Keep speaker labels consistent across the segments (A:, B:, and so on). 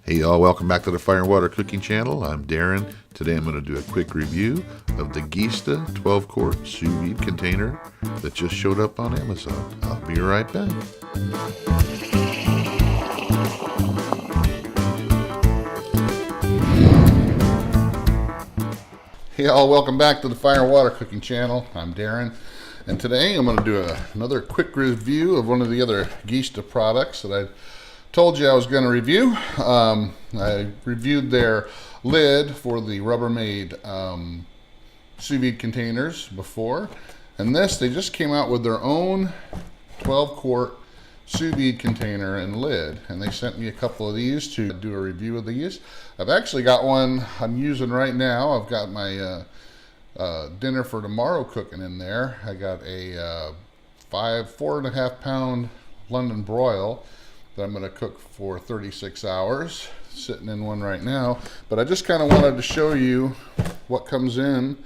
A: Hey y'all, welcome back to the Fire and Water Cooking Channel. I'm Darren. Today I'm going to do a quick review of the Geesta 12-quart sous vide container that just showed up on Amazon. I'll be right back. Hey y'all, welcome back to the Fire and Water Cooking Channel. I'm Darren, and today I'm going to do another quick review of one of the other Geesta products that I told you I was going to review. I reviewed their lid for the Rubbermaid sous vide containers before, and they just came out with their own 12-quart sous vide container and lid, and they sent me a couple of these to do a review of these. I've actually got one I'm using right now. I've got my dinner for tomorrow cooking in there. I got a 4.5 pound London broil that I'm going to cook for 36 hours, sitting in one right now. But I just kind of wanted to show you what comes in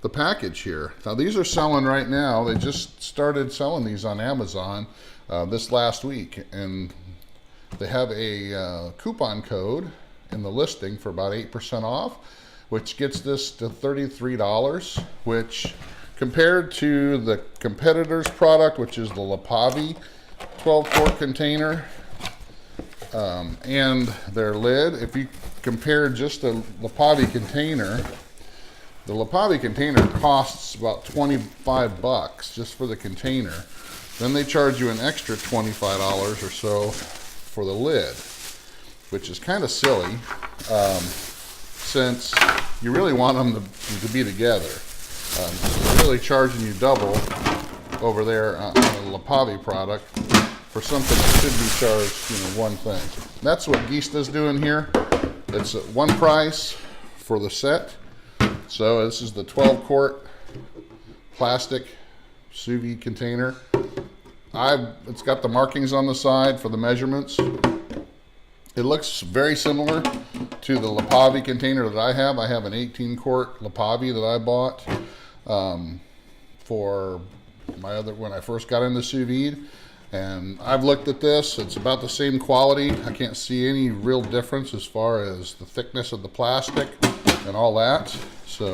A: the package here. Now these are selling right now. They just started selling these on Amazon this last week, and they have a coupon code in the listing for about 8% off, which gets this to $33, which compared to the competitor's product, which is the Lepavi 12-quart container, and their lid, if you compare just the Lepavi container, the Lepavi container costs about 25 bucks just for the container. Then they charge you an extra $25 or so for the lid, which is kind of silly, since you really want them to be together. So they're really charging you double over there on the Lepavi product for something that should be charged, one thing. That's what Geesta's doing here. It's at one price for the set. So this is the 12-quart plastic sous vide container. It's got the markings on the side for the measurements. It looks very similar to the Lepavi container that I have. I have an 18-quart Lepavi that I bought for my other, when I first got into sous vide. And I've looked at this. It's about the same quality. I can't see any real difference as far as the thickness of the plastic and all that. So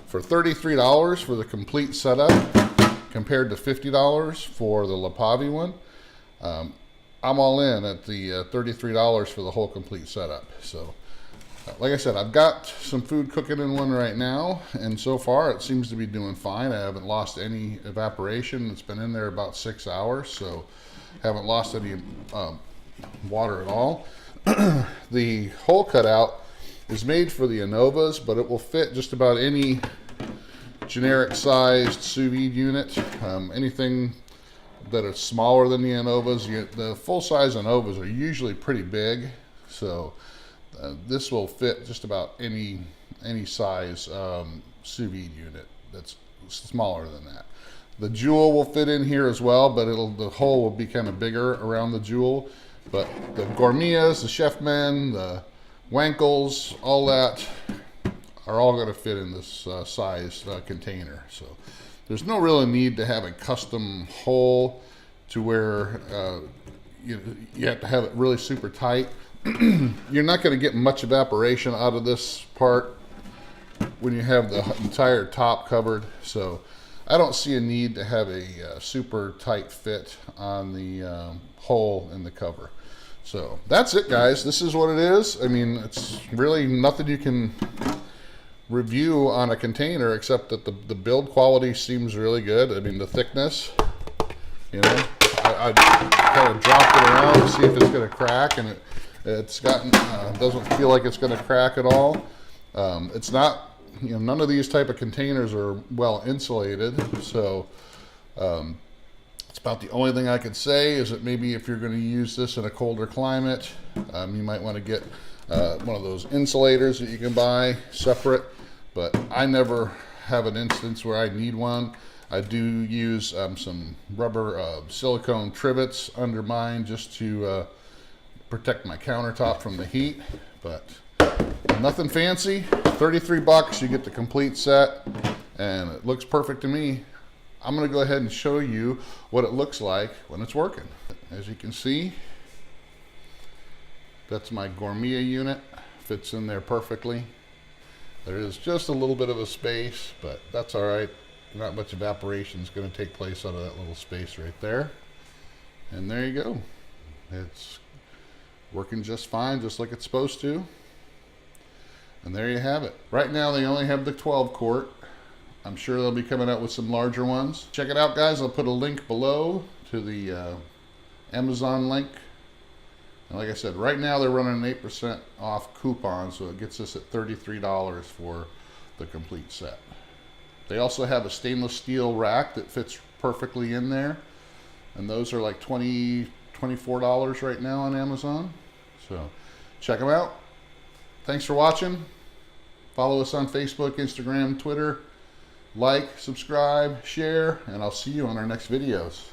A: for $33 for the complete setup, compared to $50 for the Lepavi one, I'm all in at the $33 for the whole complete setup. So like I said, I've got some food cooking in one right now, and so far it seems to be doing fine. I haven't lost any evaporation. It's been in there about 6 hours, so haven't lost any water at all. The hole cutout is made for the Anovas, but it will fit just about any generic sized sous vide unit. Anything that is smaller than the Anovas, the full size Anovas are usually pretty big, so this will fit just about any size sous vide unit that's smaller than that. The Jewel will fit in here as well, but the hole will be kind of bigger around the Jewel. But the Gourmias, the Chefmen, the Wankels, all that are all going to fit in this size container. So there's no real need to have a custom hole to where you have to have it really super tight. You're not going to get much evaporation out of this part when you have the entire top covered. So I don't see a need to have a super tight fit on the hole in the cover. So that's it, guys. This is what it is. I mean, it's really nothing you can review on a container except that the build quality seems really good. I mean, the thickness, I kind of dropped it around to see if it's going to crack, and it's gotten doesn't feel like it's going to crack at all. It's not, none of these type of containers are well insulated, so it's about the only thing I could say is that maybe if you're going to use this in a colder climate, you might want to get one of those insulators that you can buy separate. But I never have an instance where I need one. I do use some rubber silicone trivets under mine just to protect my countertop from the heat, but nothing fancy. 33 bucks, you get the complete set, and it looks perfect to me. I'm going to go ahead and show you what it looks like when it's working. As you can see, That's my Gourmet unit. Fits in there perfectly. There is just a little bit of a space, but that's all right. Not much evaporation is going to take place out of that little space right there. And there you go. It's working just fine, just like it's supposed to. And there you have it. Right now they only have the 12 quart. I'm sure they'll be coming out with some larger ones. Check it out, guys. I'll put a link below to the Amazon link. And like I said, right now they're running an 8% off coupon, so it gets us at $33 for the complete set. They also have a stainless steel rack that fits perfectly in there, and those are like $24 right now on Amazon. So check them out. Thanks for watching. Follow us on Facebook, Instagram, Twitter. Like, subscribe, share, and I'll see you on our next videos.